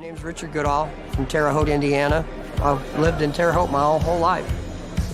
My name's Richard Goodall from Terre Haute, Indiana. I've lived in Terre Haute my whole life.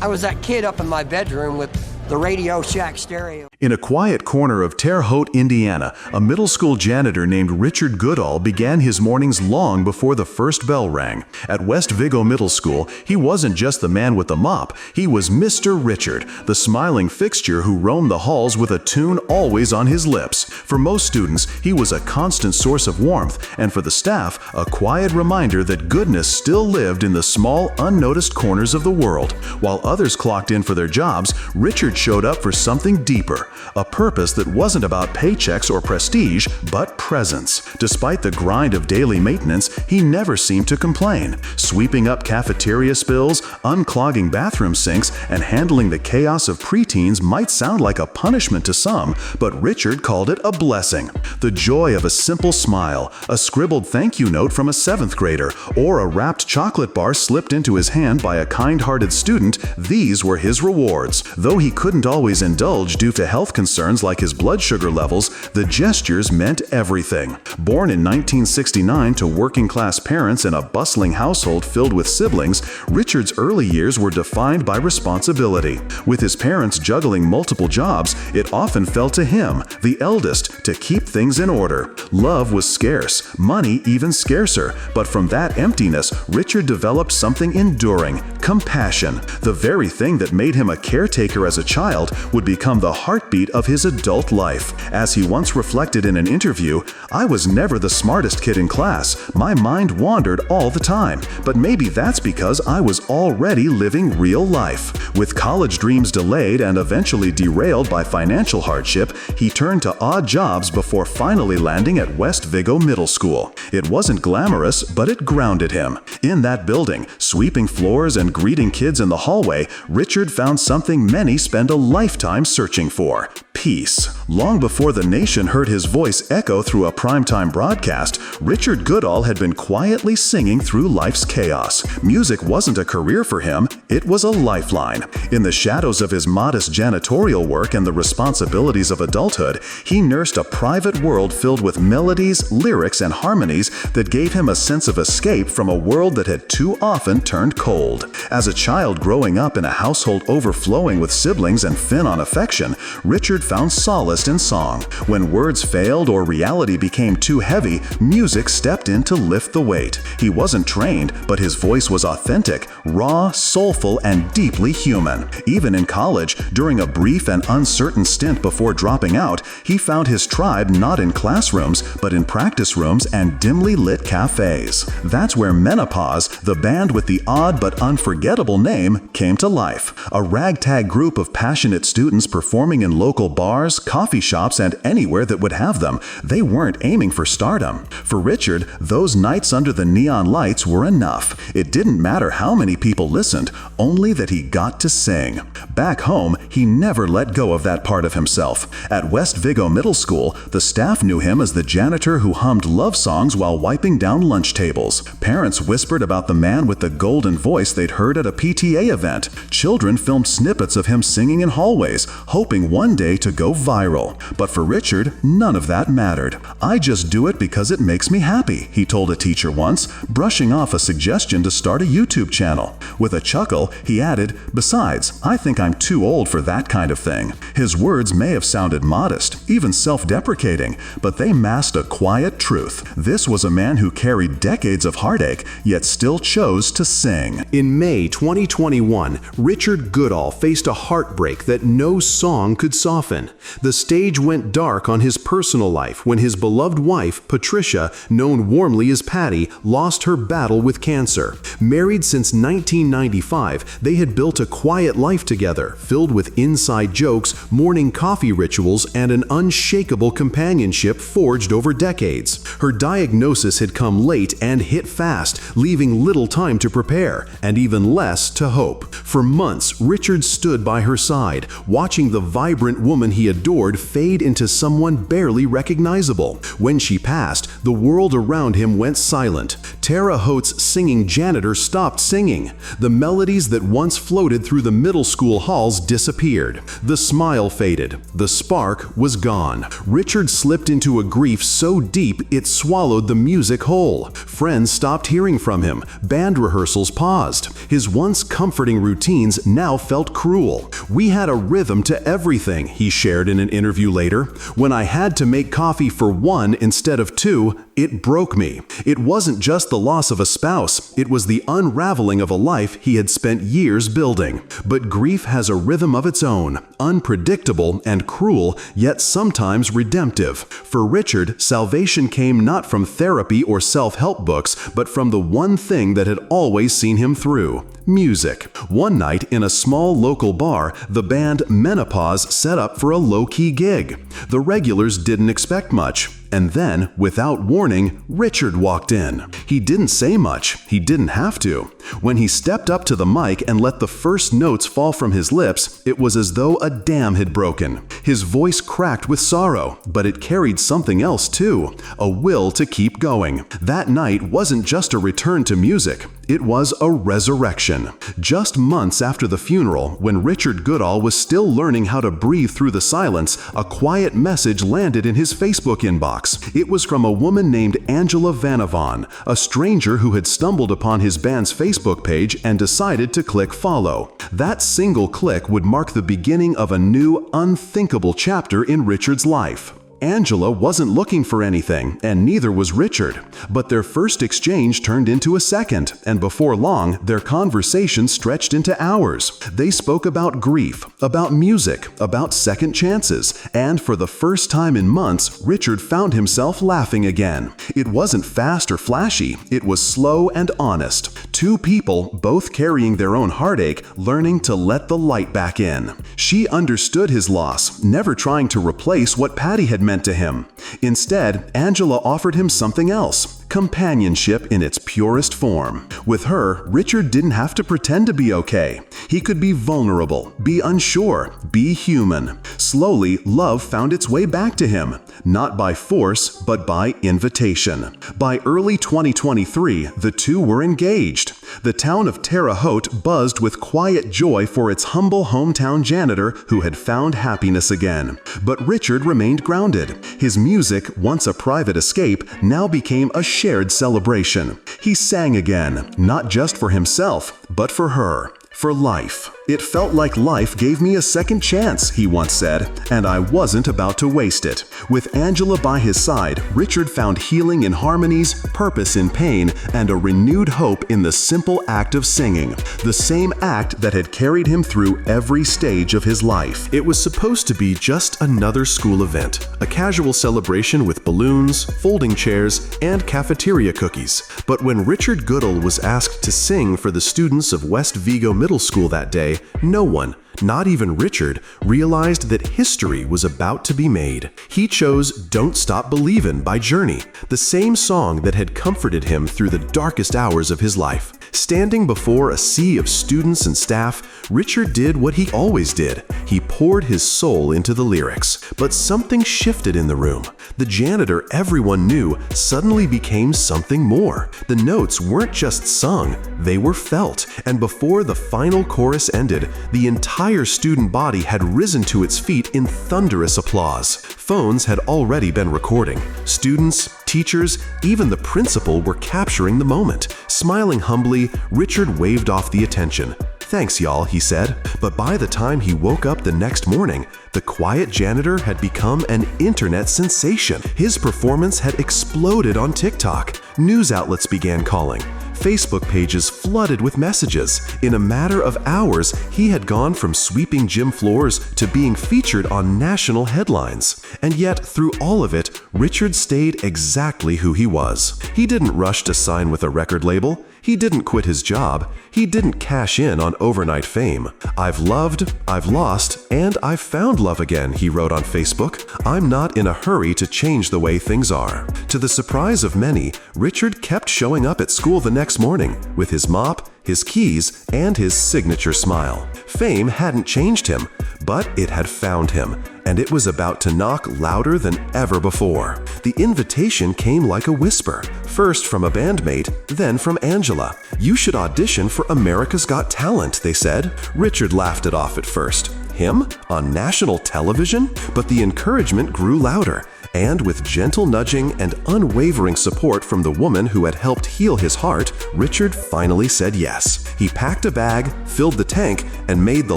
I was that kid up in my bedroom with the Radio Shack stereo. In a quiet corner of Terre Haute, Indiana, a middle school janitor named Richard Goodall began his mornings long before the first bell rang. At West Vigo Middle School, he wasn't just the man with the mop, he was Mr. Richard, the smiling fixture who roamed the halls with a tune always on his lips. For most students, he was a constant source of warmth, and for the staff, a quiet reminder that goodness still lived in the small, unnoticed corners of the world. While others clocked in for their jobs, Richard showed up for something deeper, a purpose that wasn't about paychecks or prestige, but presence. Despite the grind of daily maintenance, he never seemed to complain. Sweeping up cafeteria spills, unclogging bathroom sinks, and handling the chaos of preteens might sound like a punishment to some, but Richard called it a blessing. The joy of a simple smile, a scribbled thank you note from a 7th grader, or a wrapped chocolate bar slipped into his hand by a kind-hearted student, these were his rewards. Though he couldn't always indulge due to health concerns like his blood sugar levels, the gestures meant everything. Born in 1969 to working-class parents in a bustling household filled with siblings, Richard's early years were defined by responsibility. With his parents juggling multiple jobs, it often fell to him, the eldest, to keep things in order. Love was scarce, money even scarcer, but from that emptiness, Richard developed something enduring: compassion. The very thing that made him a caretaker as a child would become the heartbeat of his adult life. As he once reflected in an interview, "I was never the smartest kid in class. My mind wandered all the time, but maybe that's because I was already living real life." With college dreams delayed and eventually derailed by financial hardship, he turned to odd jobs before finally landing at West Vigo Middle School. It wasn't glamorous, but it grounded him. In that building, sweeping floors and greeting kids in the hallway, Richard found something many spend a lifetime searching for: peace. Long before the nation heard his voice echo through a primetime broadcast, Richard Goodall had been quietly singing through life's chaos. Music wasn't a career for him, it was a lifeline. In the shadows of his modest janitorial work and the responsibilities of adulthood, he nursed a private world filled with melodies, lyrics, and harmonies that gave him a sense of escape from a world that had too often turned cold. As a child growing up in a household overflowing with siblings and thin on affection, Richard found solace in song. When words failed or reality became too heavy, music stepped in to lift the weight. He wasn't trained, but his voice was authentic, raw, soulful, and deeply human. Even in college, during a brief and uncertain stint before dropping out, he found his tribe not in classrooms, but in practice rooms and dimly lit cafes. That's where Menopause, the band with the odd but unforgettable name, came to life. A ragtag group of passionate students performing in local bars, coffee shops, and anywhere that would have them. They weren't aiming for stardom. For Richard, those nights under the neon lights were enough. It didn't matter how many people listened, only that he got to sing. Back home, he never let go of that part of himself. At West Vigo Middle School, the staff knew him as the janitor who hummed love songs while wiping down lunch tables. Parents whispered about the man with the golden voice they'd heard at a PTA event. Children filmed snippets of him singing in hallways, hoping one day to go viral. But for Richard, none of that mattered. "I just do it because it makes me happy," he told a teacher once, brushing off a suggestion to start a YouTube channel. With a chuckle, he added, "Besides, I think I'm too old for that kind of thing." His words may have sounded modest, even self-deprecating, but they masked a quiet truth. This was a man who carried decades of heartache, yet still chose to sing. In May 2021, Richard Goodall faced a heartbreak that no song could soften. The stage went dark on his personal life when his beloved wife, Patricia, known warmly as Patty, lost her battle with cancer. Married since 1995, they had built a quiet life together, filled with inside jokes, morning coffee rituals, and an unshakable companionship forged over decades. Her diagnosis had come late and hit fast, leaving little time to prepare, and even less to hope. For months, Richard stood by her side, watching the vibrant woman he adored fade into someone barely recognizable. When she passed, the world around him went silent. Terre Haute's singing janitor stopped singing. The melodies that once floated through the middle school halls disappeared. The smile faded. The spark was gone. Richard slipped into a grief so deep it swallowed the music whole. Friends stopped hearing from him. Band rehearsals paused. His once comforting routines now felt cruel. "We had a rhythm to everything," he shared in an interview later. "When I had to make coffee for one instead of two, it broke me. It wasn't just the loss of a spouse, it was the unraveling of a life he had spent years building." But grief has a rhythm of its own, unpredictable and cruel, yet sometimes redemptive. For Richard, salvation came not from therapy or self-help books, but from the one thing that had always seen him through: music. One night in a small local bar, the band Menopause set up for a low-key gig. The regulars didn't expect much. And then, without warning, Richard walked in. He didn't say much. He didn't have to. When he stepped up to the mic and let the first notes fall from his lips, it was as though a dam had broken. His voice cracked with sorrow, but it carried something else too: a will to keep going. That night wasn't just a return to music. It was a resurrection. Just months after the funeral, when Richard Goodall was still learning how to breathe through the silence, a quiet message landed in his Facebook inbox. It was from a woman named Angela Vanavon, a stranger who had stumbled upon his band's Facebook page and decided to click follow. That single click would mark the beginning of a new, unthinkable chapter in Richard's life. Angela wasn't looking for anything, and neither was Richard. But their first exchange turned into a second, and before long, their conversation stretched into hours. They spoke about grief, about music, about second chances, and for the first time in months, Richard found himself laughing again. It wasn't fast or flashy, it was slow and honest. Two people, both carrying their own heartache, learning to let the light back in. She understood his loss, never trying to replace what Patty had meant to him. Instead, Angela offered him something else: companionship in its purest form. With her, Richard didn't have to pretend to be okay. He could be vulnerable, be unsure, be human. Slowly, love found its way back to him, not by force, but by invitation. By early 2023, the two were engaged. The town of Terre Haute buzzed with quiet joy for its humble hometown janitor who had found happiness again. But Richard remained grounded. His music, once a private escape, now became a shared celebration. He sang again, not just for himself, but for her. For life. "It felt like life gave me a second chance," he once said, "and I wasn't about to waste it." With Angela by his side, Richard found healing in harmonies, purpose in pain, and a renewed hope in the simple act of singing, the same act that had carried him through every stage of his life. It was supposed to be just another school event, a casual celebration with balloons, folding chairs, and cafeteria cookies. But when Richard Goodall was asked to sing for the students of West Vigo Middle School that day, no one, not even Richard, realized that history was about to be made. He chose "Don't Stop Believin'" by Journey, the same song that had comforted him through the darkest hours of his life. Standing before a sea of students and staff, Richard did what he always did. He poured his soul into the lyrics. But something shifted in the room. The janitor everyone knew suddenly became something more. The notes weren't just sung, they were felt. And before the final chorus ended, the entire student body had risen to its feet in thunderous applause. Phones had already been recording. Students, teachers, even the principal were capturing the moment. Smiling humbly, Richard waved off the attention. "Thanks, y'all," he said. But by the time he woke up the next morning, the quiet janitor had become an internet sensation. His performance had exploded on TikTok. News outlets began calling. Facebook pages flooded with messages. In a matter of hours, he had gone from sweeping gym floors to being featured on national headlines. And yet, through all of it, Richard stayed exactly who he was. He didn't rush to sign with a record label. He didn't quit his job. He didn't cash in on overnight fame. "I've loved, I've lost, and I've found love again," he wrote on Facebook. "I'm not in a hurry to change the way things are." To the surprise of many, Richard kept showing up at school the next morning with his mop, his keys, and his signature smile. Fame hadn't changed him, but it had found him, and it was about to knock louder than ever before. The invitation came like a whisper, first from a bandmate, then from Angela. "You should audition for America's Got Talent," they said. Richard laughed it off at first. Him? On national television? But the encouragement grew louder. And with gentle nudging and unwavering support from the woman who had helped heal his heart, Richard finally said yes. He packed a bag, filled the tank, and made the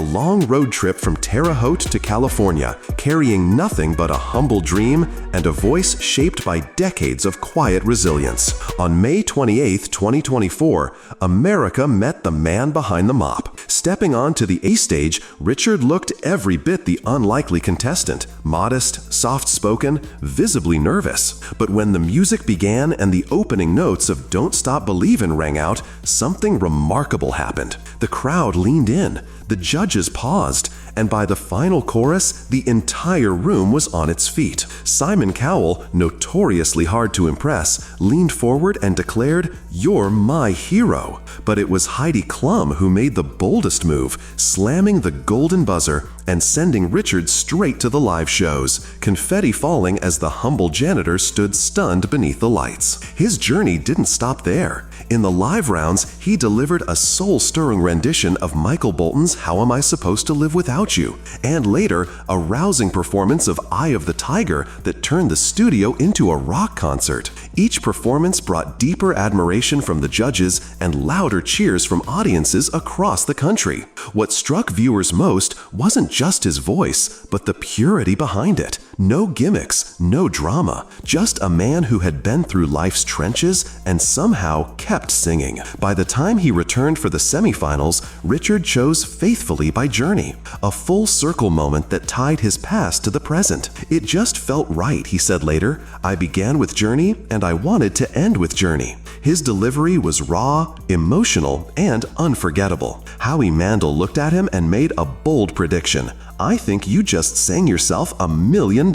long road trip from Terre Haute to California, carrying nothing but a humble dream and a voice shaped by decades of quiet resilience. On May 28, 2024, America met the man behind the mop. Stepping onto the A stage, Richard looked every bit the unlikely contestant, modest, soft-spoken, visibly nervous. But when the music began and the opening notes of Don't Stop Believin' rang out, something remarkable happened. The crowd leaned in, the judges paused, and by the final chorus, the entire room was on its feet. Simon Cowell, notoriously hard to impress, leaned forward and declared, "You're my hero." But it was Heidi Klum who made the boldest move, slamming the golden buzzer and sending Richard straight to the live shows, confetti falling as the humble janitor stood stunned beneath the lights. His journey didn't stop there. In the live rounds, he delivered a soul-stirring rendition of Michael Bolton's How Am I Supposed to Live Without You? And later, a rousing performance of Eye of the Tiger that turned the studio into a rock concert. Each performance brought deeper admiration from the judges and louder cheers from audiences across the country. What struck viewers most wasn't just his voice, but the purity behind it. No gimmicks, no drama, just a man who had been through life's trenches and somehow kept singing. By the time he returned for the semifinals, Richard chose Faithfully by Journey, a full circle moment that tied his past to the present. "It just felt right," he said later. "I began with Journey and I wanted to end with Journey." His delivery was raw, emotional, and unforgettable. Howie Mandel looked at him and made a bold prediction. "I think you just sang yourself $1 million."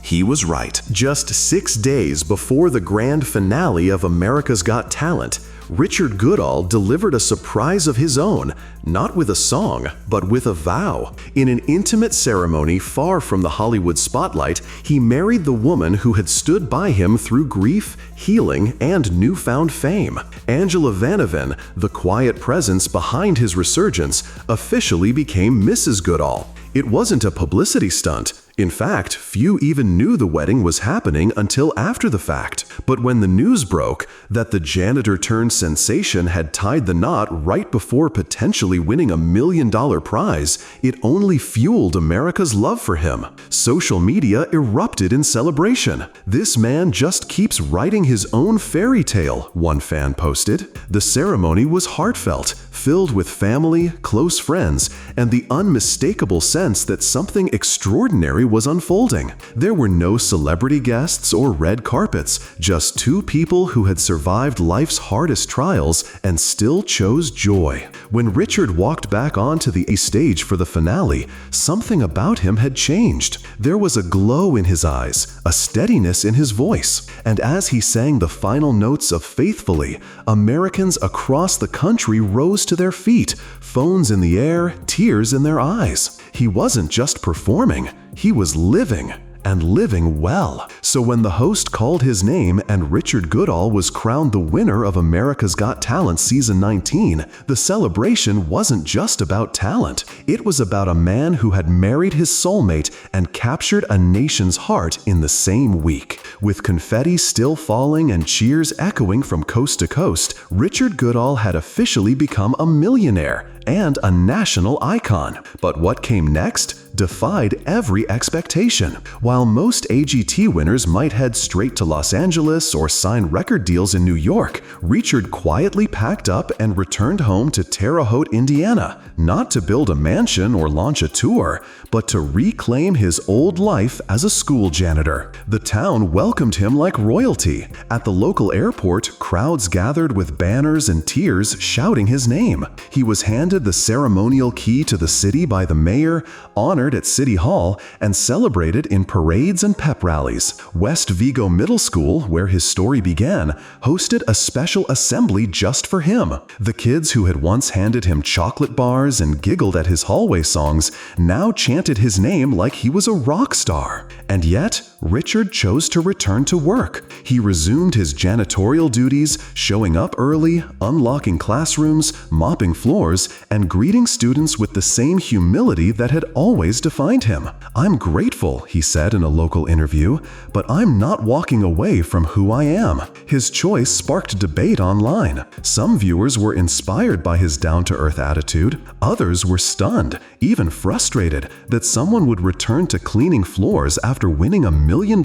He was right. Just 6 days before the grand finale of America's Got Talent, Richard Goodall delivered a surprise of his own, not with a song, but with a vow. In an intimate ceremony far from the Hollywood spotlight, he married the woman who had stood by him through grief, healing, and newfound fame. Angela Vanavan, the quiet presence behind his resurgence, officially became Mrs. Goodall. It wasn't a publicity stunt. In fact, few even knew the wedding was happening until after the fact. But when the news broke that the janitor-turned-sensation had tied the knot right before potentially winning $1 million prize, it only fueled America's love for him. Social media erupted in celebration. "This man just keeps writing his own fairy tale," one fan posted. The ceremony was heartfelt, filled with family, close friends, and the unmistakable sense that something extraordinary was unfolding. There were no celebrity guests or red carpets, just two people who had survived life's hardest trials and still chose joy. When Richard walked back onto the stage for the finale, something about him had changed. There was a glow in his eyes, a steadiness in his voice, and as he sang the final notes of Faithfully, Americans across the country rose to their feet, phones in the air, tears in their eyes. He wasn't just performing, he was living. And living well. So when the host called his name and Richard Goodall was crowned the winner of America's Got Talent Season 19, the celebration wasn't just about talent. It was about a man who had married his soulmate and captured a nation's heart in the same week. With confetti still falling and cheers echoing from coast to coast, Richard Goodall had officially become a millionaire and a national icon. But what came next defied every expectation. While most AGT winners might head straight to Los Angeles or sign record deals in New York, Richard quietly packed up and returned home to Terre Haute, Indiana, not to build a mansion or launch a tour, but to reclaim his old life as a school janitor. The town welcomed him like royalty. At the local airport, crowds gathered with banners and tears shouting his name. He was handed the ceremonial key to the city by the mayor, honored honored at City Hall and celebrated in parades and pep rallies. West Vigo Middle School, where his story began, hosted a special assembly just for him. The kids who had once handed him chocolate bars and giggled at his hallway songs now chanted his name like he was a rock star. And yet, Richard chose to return to work. He resumed his janitorial duties, showing up early, unlocking classrooms, mopping floors, and greeting students with the same humility that had always defined him. "I'm grateful," he said in a local interview, "but I'm not walking away from who I am." His choice sparked debate online. Some viewers were inspired by his down-to-earth attitude. Others were stunned, even frustrated, that someone would return to cleaning floors after winning $1 million.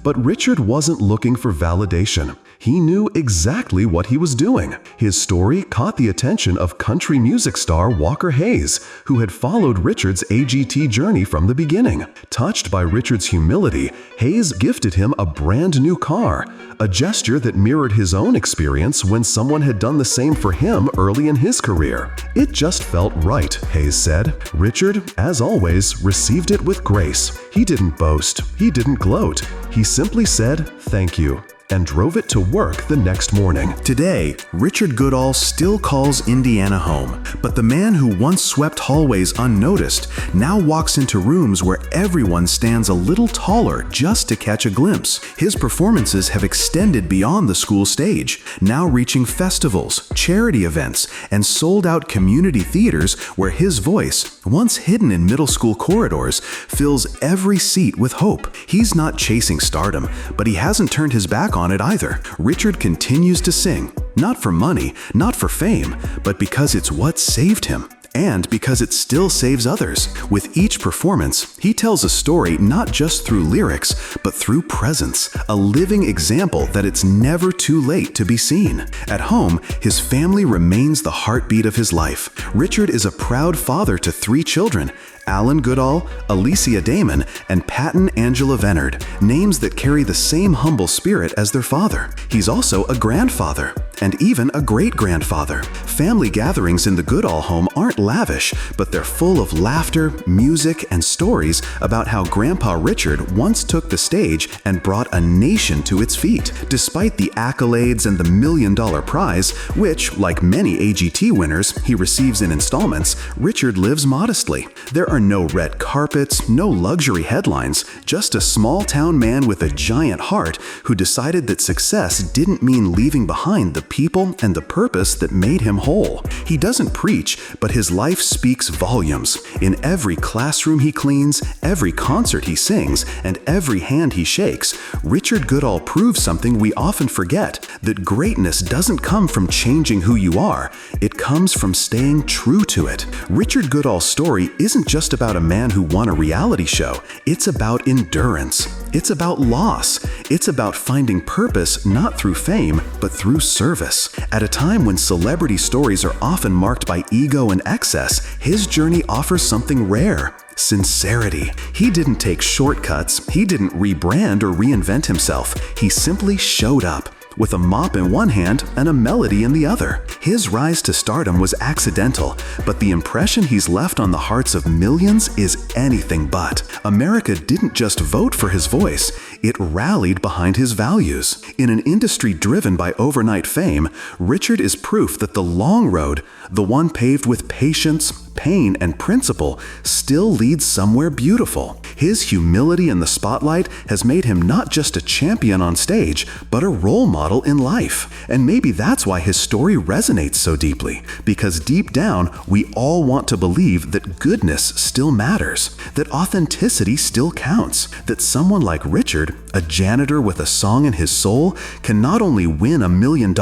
But Richard wasn't looking for validation. He knew exactly what he was doing. His story caught the attention of country music star Walker Hayes, who had followed Richard's AGT journey from the beginning. Touched by Richard's humility, Hayes gifted him a brand new car, a gesture that mirrored his own experience when someone had done the same for him early in his career. "It just felt right," Hayes said. Richard, as always, received it with grace. He didn't boast. He didn't gloat. He simply said, "Thank you," and drove it to work the next morning. Today, Richard Goodall still calls Indiana home, but the man who once swept hallways unnoticed now walks into rooms where everyone stands a little taller just to catch a glimpse. His performances have extended beyond the school stage, now reaching festivals, charity events, and sold-out community theaters where his voice, once hidden in middle school corridors, fills every seat with hope. He's not chasing stardom, but he hasn't turned his back on it either. Richard continues to sing, not for money, not for fame, but because it's what saved him. And because it still saves others. With each performance, he tells a story not just through lyrics, but through presence, a living example that it's never too late to be seen. At home, his family remains the heartbeat of his life. Richard is a proud father to 3 children, Alan Goodall, Alicia Damon, and Patton Angela Vennard, names that carry the same humble spirit as their father. He's also a grandfather, and even a great-grandfather. Family gatherings in the Goodall home aren't lavish, but they're full of laughter, music, and stories about how Grandpa Richard once took the stage and brought a nation to its feet. Despite the accolades and the $1 million prize, which, like many AGT winners, he receives in installments, Richard lives modestly. There are no red carpets, no luxury headlines, just a small-town man with a giant heart who decided that success didn't mean leaving behind the people and the purpose that made him whole. He doesn't preach, but his life speaks volumes. In every classroom he cleans, every concert he sings, and every hand he shakes, Richard Goodall proves something we often forget, that greatness doesn't come from changing who you are, it comes from staying true to it. Richard Goodall's story isn't just about a man who won a reality show, it's about endurance. It's about loss. It's about finding purpose not through fame, but through service. At a time when celebrity stories are often marked by ego and excess, his journey offers something rare: sincerity. He didn't take shortcuts. He didn't rebrand or reinvent himself. He simply showed up, with a mop in one hand and a melody in the other. His rise to stardom was accidental, but the impression he's left on the hearts of millions is anything but. America didn't just vote for his voice, it rallied behind his values. In an industry driven by overnight fame, Richard is proof that the long road, the one paved with patience, pain, and principle, still leads somewhere beautiful. His humility in the spotlight has made him not just a champion on stage, but a role model in life. And maybe that's why his story resonates so deeply, because deep down, we all want to believe that goodness still matters, that authenticity still counts, that someone like Richard, a janitor with a song in his soul, can not only win $1 million,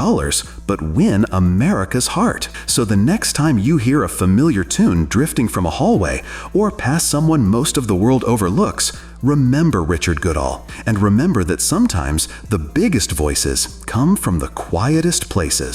but win America's heart. So the next time you hear a familiar tune drifting from a hallway or pass someone most of the world overlooks, remember Richard Goodall, and remember that sometimes the biggest voices come from the quietest places.